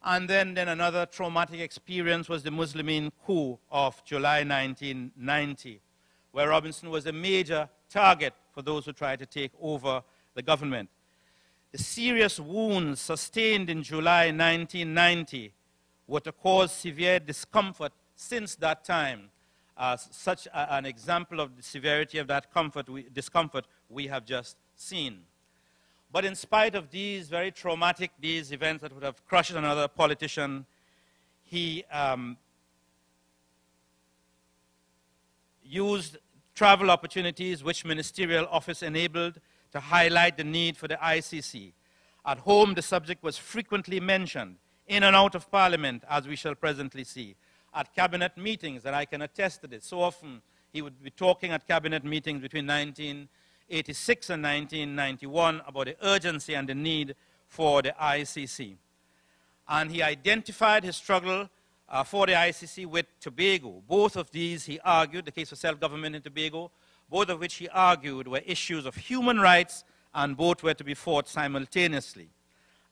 And then another traumatic experience was the Muslimin coup of July 1990, where Robinson was a major target for those who tried to take over the government. The serious wounds sustained in July 1990 were to cause severe discomfort since that time. Such an example of the severity of that discomfort we have just seen. But in spite of these very traumatic, these events that would have crushed another politician, he used travel opportunities which ministerial office enabled to highlight the need for the ICC. At home, the subject was frequently mentioned, in and out of Parliament, as we shall presently see. At cabinet meetings, and I can attest to this, so often he would be talking at cabinet meetings between 1986 and 1991 about the urgency and the need for the ICC. And he identified his struggle for the ICC with Tobago. Both of these, he argued, the case for self-government in Tobago, both of which he argued were issues of human rights, and both were to be fought simultaneously.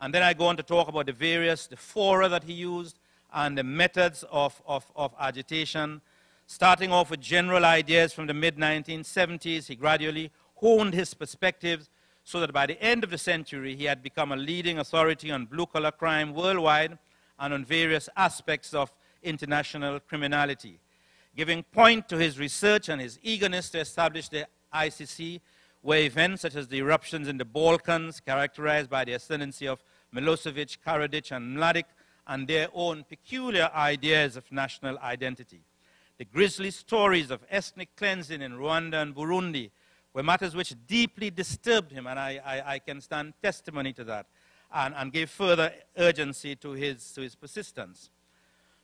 And then I go on to talk about the fora that he used, and the methods of agitation. Starting off with general ideas from the mid-1970s, he gradually honed his perspectives so that by the end of the century, he had become a leading authority on blue-collar crime worldwide and on various aspects of international criminality. Giving point to his research and his eagerness to establish the ICC were events such as the eruptions in the Balkans, characterized by the ascendancy of Milosevic, Karadzic, and Mladic, and their own peculiar ideas of national identity. The grisly stories of ethnic cleansing in Rwanda and Burundi were matters which deeply disturbed him, and I can stand testimony to that, and gave further urgency to his persistence.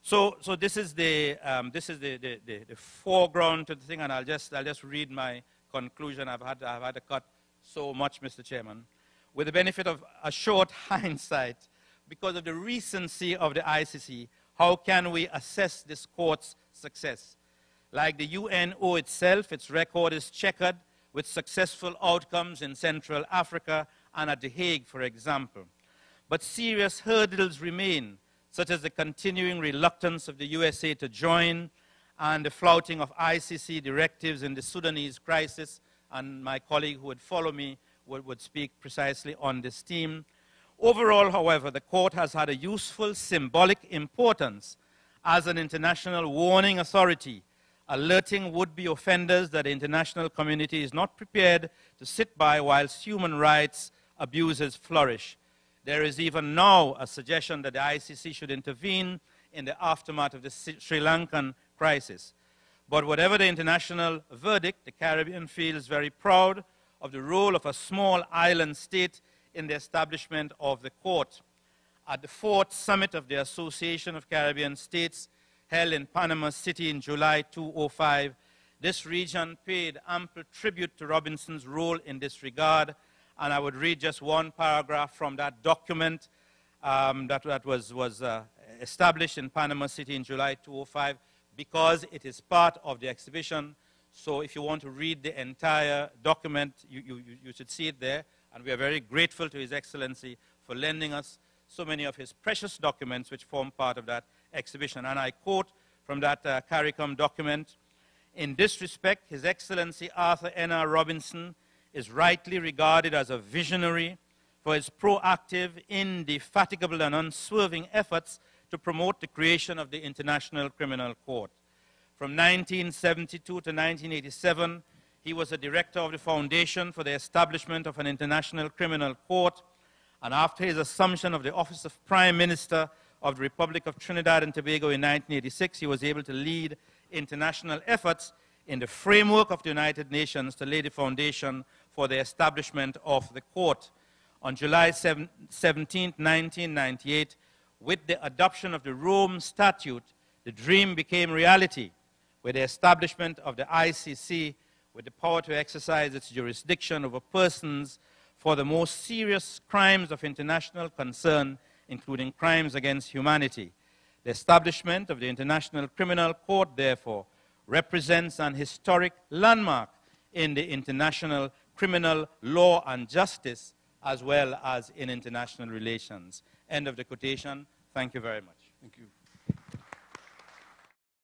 So this is the foreground to the thing, and I'll just read my conclusion. I've had to cut so much, Mr. Chairman. With the benefit of a short hindsight, because of the recency of the ICC, how can we assess this court's success? Like the UNO itself, its record is checkered with successful outcomes in Central Africa and at The Hague, for example. But serious hurdles remain, such as the continuing reluctance of the USA to join and the flouting of ICC directives in the Sudanese crisis, and my colleague who would follow me would speak precisely on this theme. Overall, however, the court has had a useful symbolic importance as an international warning authority, alerting would-be offenders that the international community is not prepared to sit by whilst human rights abuses flourish. There is even now a suggestion that the ICC should intervene in the aftermath of the Sri Lankan crisis. But whatever the international verdict, the Caribbean feels very proud of the role of a small island state in the establishment of the court. At the 4th Summit of the Association of Caribbean States, held in Panama City in July 2005, this region paid ample tribute to Robinson's role in this regard, and I would read just one paragraph from that document that was established in Panama City in July 2005, because it is part of the exhibition. So if you want to read the entire document, you should see it there. And we are very grateful to His Excellency for lending us so many of his precious documents which form part of that exhibition. And I quote from that CARICOM document: "In this respect, His Excellency Arthur N.R. Robinson is rightly regarded as a visionary for his proactive, indefatigable, and unswerving efforts to promote the creation of the International Criminal Court. From 1972 to 1987, he was a director of the Foundation for the Establishment of an International Criminal Court, and after his assumption of the office of Prime Minister of the Republic of Trinidad and Tobago in 1986, he was able to lead international efforts in the framework of the United Nations to lay the foundation for the establishment of the court. On July 17, 1998, with the adoption of the Rome Statute, the dream became reality, with the establishment of the ICC, with the power to exercise its jurisdiction over persons for the most serious crimes of international concern, including crimes against humanity. The establishment of the International Criminal Court, therefore, represents an historic landmark in the international criminal law and justice, as well as in international relations." End of the quotation. Thank you very much. Thank you.